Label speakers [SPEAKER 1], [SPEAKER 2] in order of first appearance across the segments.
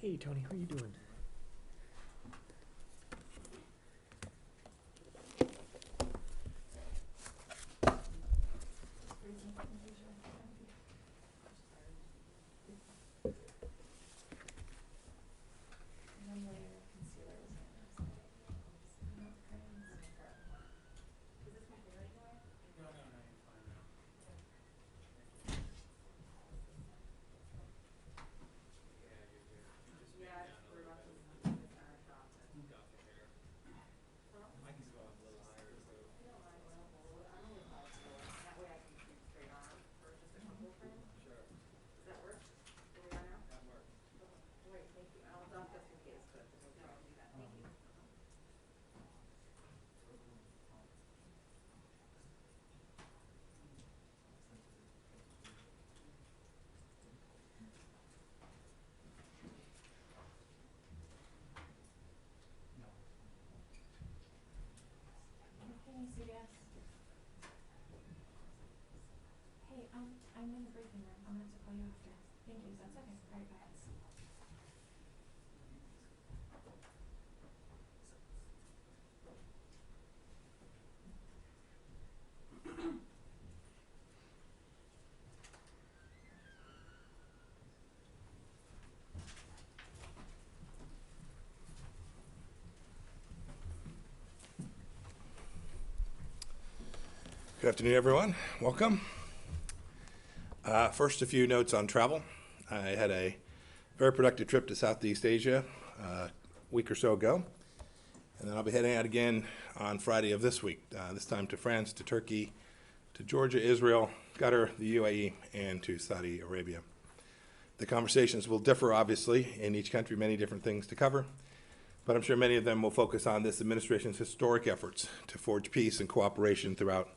[SPEAKER 1] Hey Tony, how you doing?
[SPEAKER 2] Hey, I'm in the briefing room. I'm gonna have to call you after. Thank you. That's okay. All right, bye.
[SPEAKER 3] Good afternoon, everyone. Welcome. First, a few notes on travel. I had a very productive trip to Southeast Asia a week or so ago, and then I'll be heading out again on Friday of this week, this time to France, to Turkey, to Georgia, Israel, Qatar, the UAE, and to Saudi Arabia. The conversations will differ, obviously, in each country, many different things to cover, but I'm sure many of them will focus on this administration's historic efforts to forge peace and cooperation throughout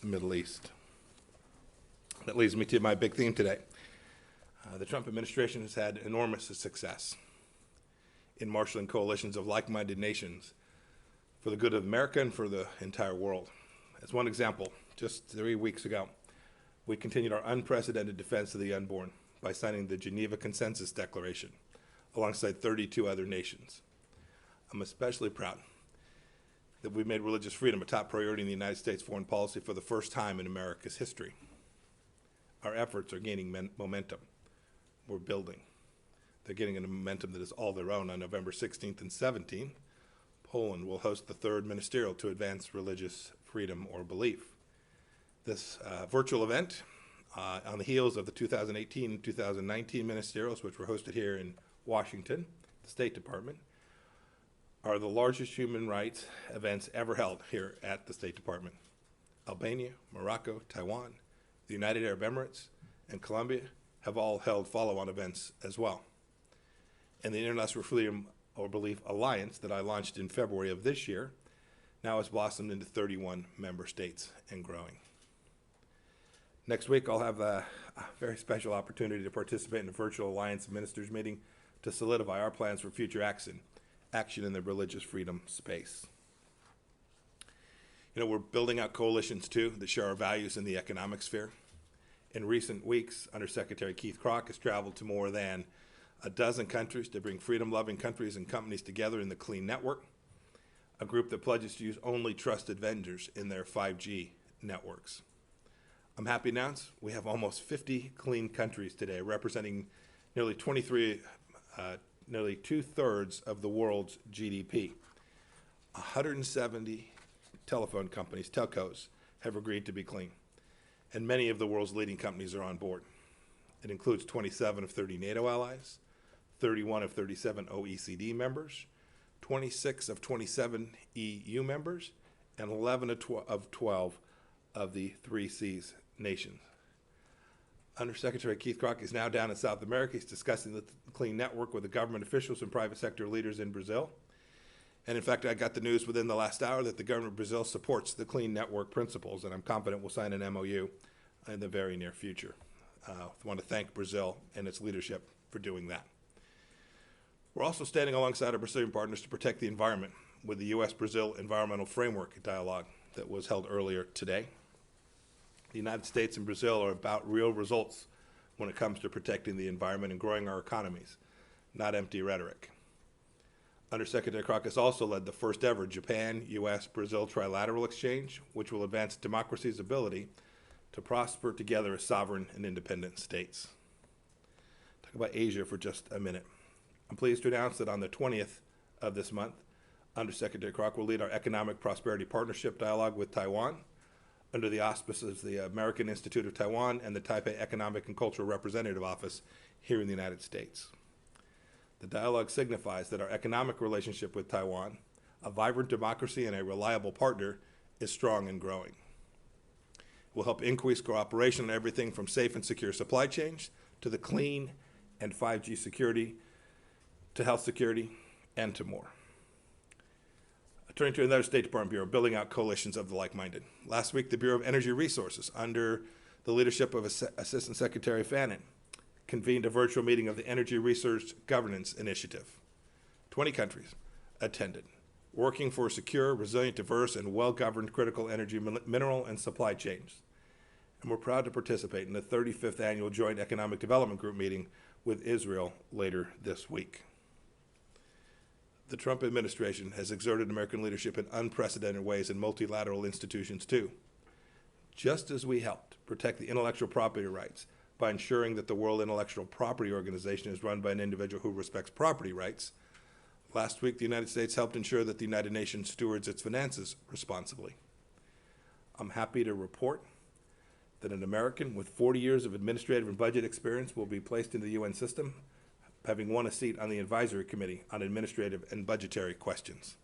[SPEAKER 3] the Middle East. That leads me to my big theme today. The Trump administration has had enormous success in marshaling coalitions of like-minded nations for the good of America and for the entire world. As one example, just 3 weeks ago, we continued our unprecedented defense of the unborn by signing the Geneva Consensus Declaration alongside 32 other nations. I'm especially proud that we've made religious freedom a top priority in the United States foreign policy for the first time in America's history. Our efforts are gaining momentum. We're building. They're getting a momentum that is all their own. On November 16th and 17th, Poland will host the third ministerial to advance religious freedom or belief. This virtual event, on the heels of the 2018 and 2019 ministerials, which were hosted here in Washington, the State Department, are the largest human rights events ever held here at the State Department. Albania, Morocco, Taiwan, the United Arab Emirates, and Colombia have all held follow-on events as well. And the International Freedom or Belief Alliance that I launched in February of this year now has blossomed into 31 member states and growing. Next week, I'll have a very special opportunity to participate in a virtual Alliance ministers meeting to solidify our plans for future action in the religious freedom space. You know, we're building out coalitions too that share our values in the economic sphere. In recent weeks, Undersecretary Keith Kroc has traveled to more than a dozen countries to bring freedom-loving countries and companies together in the Clean Network, a group that pledges to use only trusted vendors in their 5G networks. I'm happy to announce we have almost 50 clean countries today, representing nearly 2/3 of the world's GDP. 170 telephone companies, telcos, have agreed to be clean, and many of the world's leading companies are on board. It includes 27 of 30 NATO allies, 31 of 37 OECD members, 26 of 27 EU members, and 11 of 12 of the 3Cs nations. Undersecretary Keith Kroc is now down in South America. He's discussing the Clean Network with the government officials and private sector leaders in Brazil. And in fact, I got the news within the last hour that the government of Brazil supports the Clean Network principles, and I'm confident we'll sign an MOU in the very near future. I want to thank Brazil and its leadership for doing that. We're also standing alongside our Brazilian partners to protect the environment with the U.S.-Brazil Environmental Framework Dialogue that was held earlier today. The United States and Brazil are about real results when it comes to protecting the environment and growing our economies, not empty rhetoric. Undersecretary Crocus also led the first ever Japan, U.S., Brazil trilateral exchange, which will advance democracy's ability to prosper together as sovereign and independent states. Talk about Asia for just a minute. I'm pleased to announce that on the 20th of this month, Undersecretary Croc will lead our Economic Prosperity Partnership Dialogue with Taiwan under the auspices of the American Institute of Taiwan and the Taipei Economic and Cultural Representative Office here in the United States. The dialogue signifies that our economic relationship with Taiwan, a vibrant democracy and a reliable partner, is strong and growing. It will help increase cooperation on everything from safe and secure supply chains to the clean and 5G security to health security and to more. Turning to another State Department bureau, building out coalitions of the like-minded. Last week, the Bureau of Energy Resources, under the leadership of Assistant Secretary Fannin, convened a virtual meeting of the Energy Research Governance Initiative. 20 countries attended, working for secure, resilient, diverse, and well-governed critical energy, mineral, and supply chains. And we're proud to participate in the 35th Annual Joint Economic Development Group meeting with Israel later this week. The Trump administration has exerted American leadership in unprecedented ways in multilateral institutions too. Just as we helped protect the intellectual property rights by ensuring that the World Intellectual Property Organization is run by an individual who respects property rights, last week the United States helped ensure that the United Nations stewards its finances responsibly. I'm happy to report that an American with 40 years of administrative and budget experience will be placed into the UN system, having won a seat on the Advisory Committee on Administrative and Budgetary Questions.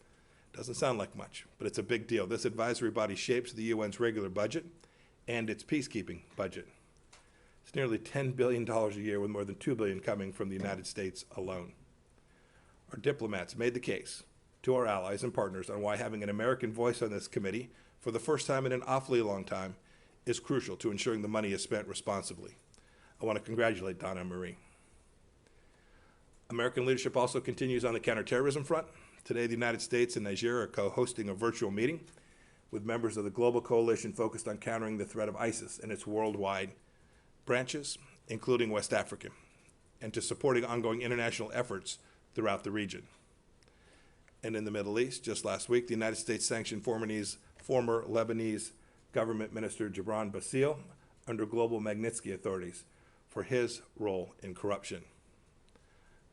[SPEAKER 3] Doesn't sound like much, but it's a big deal. This advisory body shapes the UN's regular budget and its peacekeeping budget. It's nearly $10 billion a year, with more than $2 billion coming from the United States alone. Our diplomats made the case to our allies and partners on why having an American voice on this committee for the first time in an awfully long time is crucial to ensuring the money is spent responsibly. I want to congratulate Donna and Marie. American leadership also continues on the counterterrorism front. Today, the United States and Niger are co-hosting a virtual meeting with members of the global coalition focused on countering the threat of ISIS and its worldwide branches, including West Africa, and to supporting ongoing international efforts throughout the region. And in the Middle East, just last week, the United States sanctioned former Lebanese government minister Gibran Bassil under global Magnitsky authorities for his role in corruption.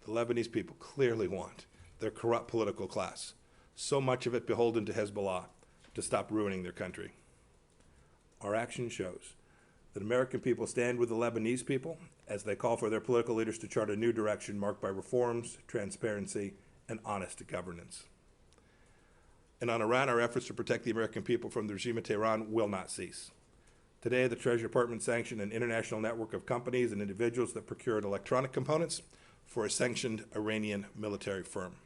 [SPEAKER 3] The Lebanese people clearly want their corrupt political class, so much of it beholden to Hezbollah, to stop ruining their country. Our action shows that American people stand with the Lebanese people as they call for their political leaders to chart a new direction marked by reforms, transparency, and honest governance. And on Iran, our efforts to protect the American people from the regime of Tehran will not cease. Today, the Treasury Department sanctioned an international network of companies and individuals that procured electronic components for a sanctioned Iranian military firm.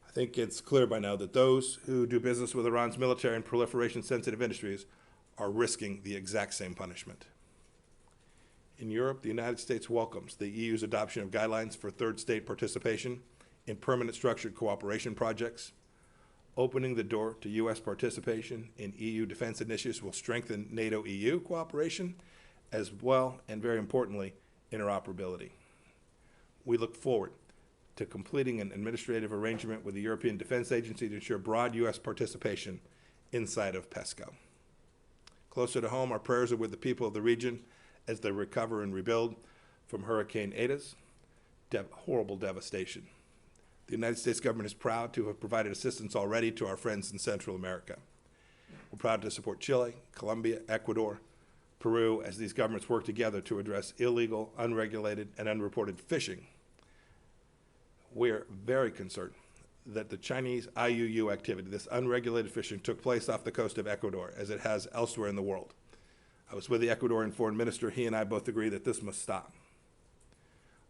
[SPEAKER 3] I think it's clear by now that those who do business with Iran's military and proliferation-sensitive industries are risking the exact same punishment. In Europe, the United States welcomes the EU's adoption of guidelines for third state participation in permanent structured cooperation projects. Opening the door to U.S. participation in EU defense initiatives will strengthen NATO-EU cooperation, as well, and very importantly, interoperability. We look forward to completing an administrative arrangement with the European Defense Agency to ensure broad U.S. participation inside of PESCO. Closer to home, our prayers are with the people of the region as they recover and rebuild from Hurricane Ida's horrible devastation. The United States government is proud to have provided assistance already to our friends in Central America. We're proud to support Chile, Colombia, Ecuador, Peru, as these governments work together to address illegal, unregulated, and unreported fishing. We're very concerned that the Chinese IUU activity, this unregulated fishing, took place off the coast of Ecuador, as it has elsewhere in the world. I was with the Ecuadorian foreign minister. He and I both agree that this must stop.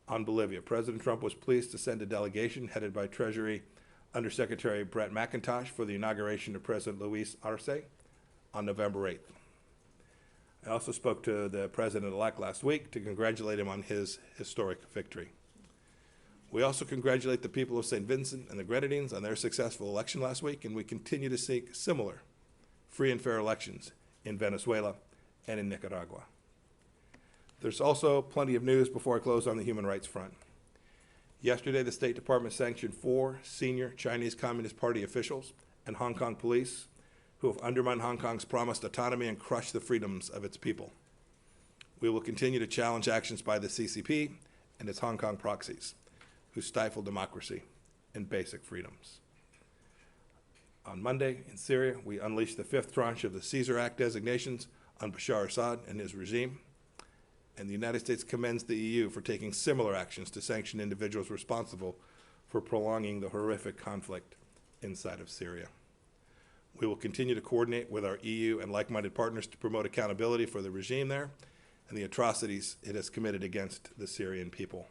[SPEAKER 3] On Bolivia, President Trump was pleased to send a delegation headed by Treasury Undersecretary Brett McIntosh for the inauguration of President Luis Arce on November 8th. I also spoke to the president-elect last week to congratulate him on his historic victory. We also congratulate the people of St. Vincent and the Grenadines on their successful election last week, and we continue to seek similar free and fair elections in Venezuela and in Nicaragua. There's also plenty of news before I close on the human rights front. Yesterday, the State Department sanctioned 4 senior Chinese Communist Party officials and Hong Kong police who have undermined Hong Kong's promised autonomy and crushed the freedoms of its people. We will continue to challenge actions by the CCP and its Hong Kong proxies, who stifle democracy and basic freedoms. On Monday, in Syria, we unleashed the 5th tranche of the Caesar Act designations on Bashar Assad and his regime, and the United States commends the EU for taking similar actions to sanction individuals responsible for prolonging the horrific conflict inside of Syria. We will continue to coordinate with our EU and like-minded partners to promote accountability for the regime there and the atrocities it has committed against the Syrian people.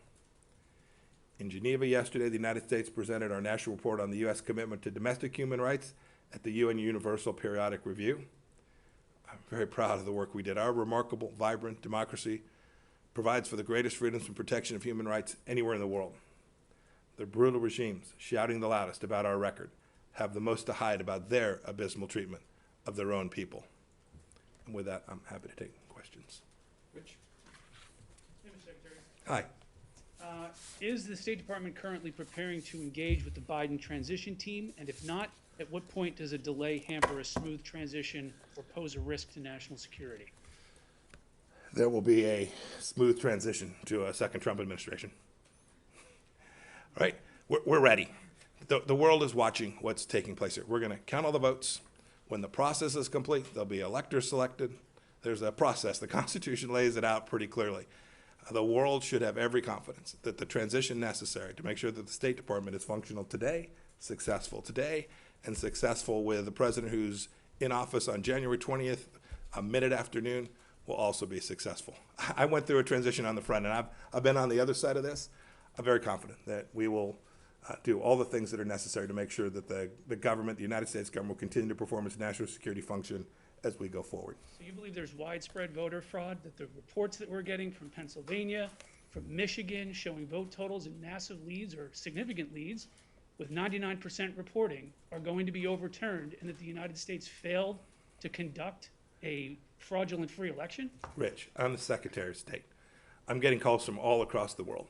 [SPEAKER 3] In Geneva yesterday, the United States presented our national report on the U.S. commitment to domestic human rights at the UN Universal Periodic Review. I'm very proud of the work we did. Our remarkable, vibrant democracy provides for the greatest freedoms and protection of human rights anywhere in the world. The brutal regimes shouting the loudest about our record have the most to hide about their abysmal treatment of their own people. And with that, I'm happy to take questions.
[SPEAKER 1] Rich? Mr. Secretary.
[SPEAKER 3] Hi.
[SPEAKER 1] Is the State Department currently preparing to engage with the Biden transition team? And if not, at what point does a delay hamper a smooth transition or pose a risk to national security?
[SPEAKER 3] There will be a smooth transition to a second Trump administration. All right, we're ready. The world is watching what's taking place here. We're going to count all the votes. When the process is complete, there'll be electors selected. There's a process. The Constitution lays it out pretty clearly. The world should have every confidence that the transition necessary to make sure that the State Department is functional today, successful today, and successful with the president who's in office on January 20th, mid-afternoon, will also be successful. I went through a transition on the front, and I've been on the other side of this. I'm very confident that we will do all the things that are necessary to make sure that the government, the United States government, will continue to perform its national security function as we go forward.
[SPEAKER 1] So you believe there's widespread voter fraud, that the reports that we're getting from Pennsylvania, from Michigan, showing vote totals in massive leads or significant leads with 99% reporting are going to be overturned, and that the United States failed to conduct a fraudulent free election?
[SPEAKER 3] Rich, I'm the Secretary of State. I'm getting calls from all across the world.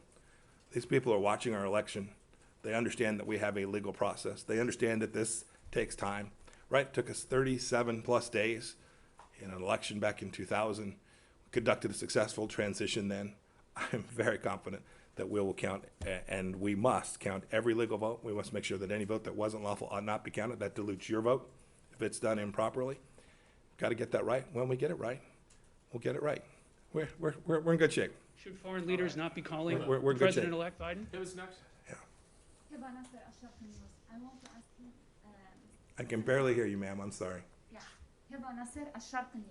[SPEAKER 3] These people are watching our election. They understand that we have a legal process. They understand that this takes time. Right, it took us 37 plus days in an election back in 2000. We conducted a successful transition then. I'm very confident that we will count, and we must count every legal vote. We must make sure that any vote that wasn't lawful ought not be counted. That dilutes your vote if it's done improperly. Got to get that right. When we get it right, we'll get it right. We're in good shape.
[SPEAKER 1] Should foreign leaders not be calling
[SPEAKER 3] We're in good shape.
[SPEAKER 1] President-elect Biden?
[SPEAKER 4] Who was next?
[SPEAKER 3] Yeah.
[SPEAKER 2] I want to ask you,
[SPEAKER 3] I can barely hear you, ma'am. I'm sorry.
[SPEAKER 2] Hiba Nasser, Al-Sharq News.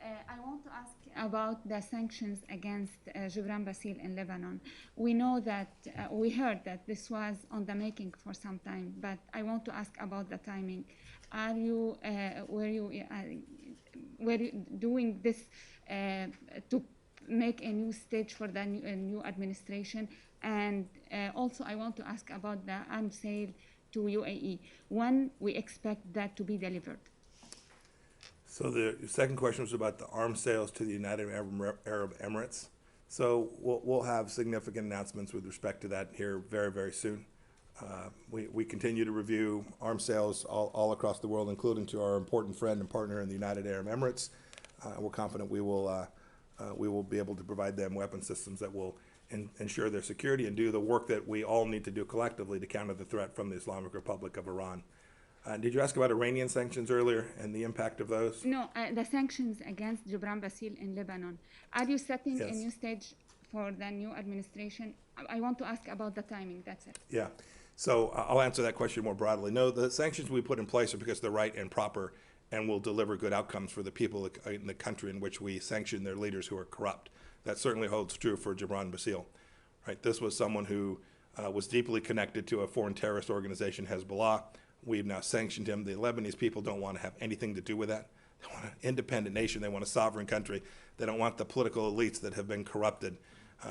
[SPEAKER 2] I want to ask about the sanctions against Gibran Bassil in Lebanon. We know that, we heard that this was on the making for some time, but I want to ask about the timing. Are you, were you doing this to make a new stage for the new administration? And also I want to ask about the arms sale to UAE. When we expect that to be delivered?
[SPEAKER 3] So the second question was about the arms sales to the United Arab Emirates. So we'll have significant announcements with respect to that here very, very soon. We continue to review arms sales all across the world, including to our important friend and partner in the United Arab Emirates. We're confident we will be able to provide them weapon systems that will ensure their security and do the work that we all need to do collectively to counter the threat from the Islamic Republic of Iran. Did you ask about Iranian sanctions earlier and the impact of those?
[SPEAKER 2] No, the sanctions against Gibran Bassil in Lebanon. Are you setting a new stage for the new administration? I want to ask about the timing, that's it.
[SPEAKER 3] Yeah, so I'll answer that question more broadly. No, the sanctions we put in place are because they're right and proper and will deliver good outcomes for the people in the country in which we sanction their leaders who are corrupt. That certainly holds true for Gibran Bassil. Right? This was someone who was deeply connected to a foreign terrorist organization, Hezbollah. We've now sanctioned him. The Lebanese people don't want to have anything to do with that. They want an independent nation. They want a sovereign country. They don't want the political elites that have been corrupted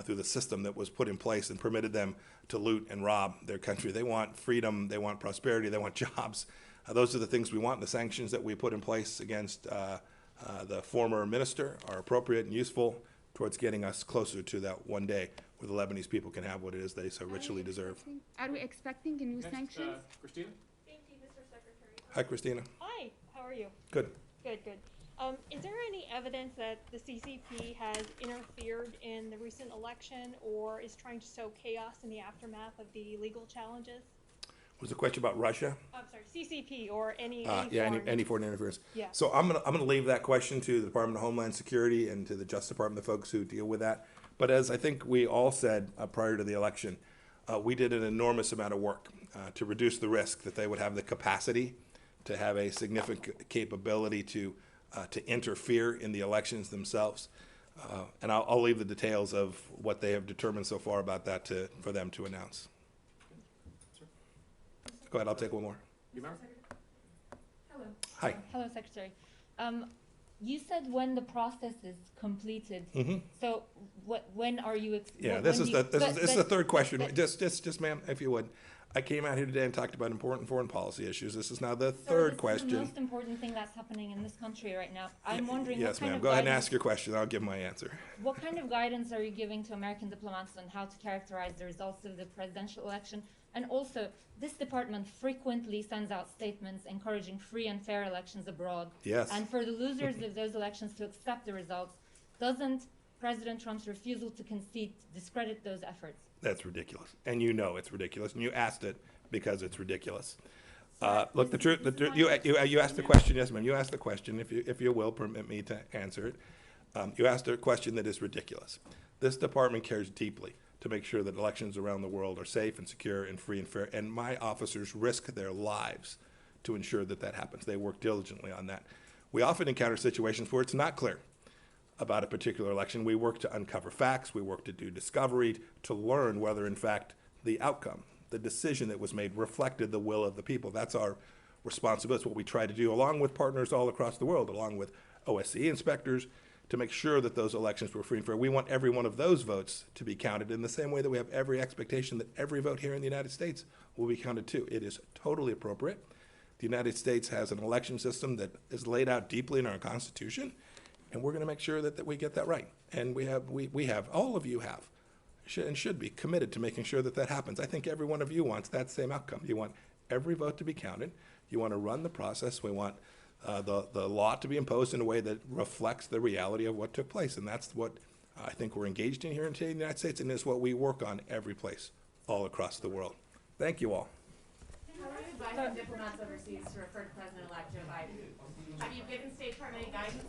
[SPEAKER 3] through the system that was put in place and permitted them to loot and rob their country. They want freedom. They want prosperity. They want jobs. Those are the things we want. The sanctions that we put in place against the former minister are appropriate and useful towards getting us closer to that one day where the Lebanese people can have what it is they so richly deserve.
[SPEAKER 2] Are we expecting new sanctions?
[SPEAKER 4] Christina?
[SPEAKER 5] Thank you, Mr. Secretary.
[SPEAKER 3] Hi, Christina.
[SPEAKER 5] Hi, how are you?
[SPEAKER 3] Good.
[SPEAKER 5] Good, good. Is there any evidence that the CCP has interfered in the recent election or is trying to sow chaos in the aftermath of the legal challenges?
[SPEAKER 3] Was the question about Russia?
[SPEAKER 5] I'm sorry, CCP or any
[SPEAKER 3] Yeah,
[SPEAKER 5] foreign-
[SPEAKER 3] any foreign interference.
[SPEAKER 5] Yeah.
[SPEAKER 3] So I'm gonna leave that question to the Department of Homeland Security and to the Justice Department, the folks who deal with that. But as I think we all said prior to the election, we did an enormous amount of work to reduce the risk that they would have the capacity to have a significant capability to interfere in the elections themselves. And I'll leave the details of what they have determined so far about that for them to announce. Go ahead, I'll take one more.
[SPEAKER 6] Hello.
[SPEAKER 3] Hi.
[SPEAKER 6] Hello, Secretary. You said when the process is completed. So when are you?
[SPEAKER 3] Yeah,
[SPEAKER 6] when
[SPEAKER 3] this
[SPEAKER 6] do
[SPEAKER 3] is
[SPEAKER 6] you-
[SPEAKER 3] the third question.
[SPEAKER 6] but-
[SPEAKER 3] Just ma'am, if you would. I came out here today and talked about important foreign policy issues. This is now the
[SPEAKER 6] Sir,
[SPEAKER 3] third
[SPEAKER 6] this is
[SPEAKER 3] question.
[SPEAKER 6] the most important thing that's happening in this country right now. I'm wondering
[SPEAKER 3] Yes,
[SPEAKER 6] what kind
[SPEAKER 3] ma'am.
[SPEAKER 6] of
[SPEAKER 3] Go ahead and
[SPEAKER 6] guidance-
[SPEAKER 3] ask your question. I'll give my answer.
[SPEAKER 6] What kind of guidance are you giving to American diplomats on how to characterize the results of the presidential election? And also, this department frequently sends out statements encouraging free and fair elections abroad.
[SPEAKER 3] Yes.
[SPEAKER 6] And for the losers of those elections to accept the results, doesn't President Trump's refusal to concede discredit those efforts?
[SPEAKER 3] That's ridiculous. And you know it's ridiculous. And you asked it because it's ridiculous. Look,
[SPEAKER 6] this is
[SPEAKER 3] you asked the question, yes, ma'am. You asked the question, if you will permit me to answer it. You asked a question that is ridiculous. This department cares deeply to make sure that elections around the world are safe and secure and free and fair. And my officers risk their lives to ensure that that happens. They work diligently on that. We often encounter situations where it's not clear about a particular election. We work to uncover facts. We work to do discovery to learn whether, in fact, the outcome, the decision that was made reflected the will of the people. That's our responsibility. It's what we try to do, along with partners all across the world, along with OSCE inspectors, to make sure that those elections were free and fair. We want every one of those votes to be counted in the same way that we have every expectation that every vote here in the United States will be counted too. It is totally appropriate. The United States has an election system that is laid out deeply in our Constitution, and we're going to make sure that we get that right. And we have, all of you have, and should be committed to making sure that that happens. I think every one of you wants that same outcome. You want every vote to be counted. You want to run the process. We want the law to be imposed in a way that reflects the reality of what took place. And that's what I think we're engaged in here in the United States, and is what we work on every place all across the world. Thank you all.
[SPEAKER 7] How are you advising diplomats overseas to refer to President-elect Joe Biden? Have you given State Department any guidance?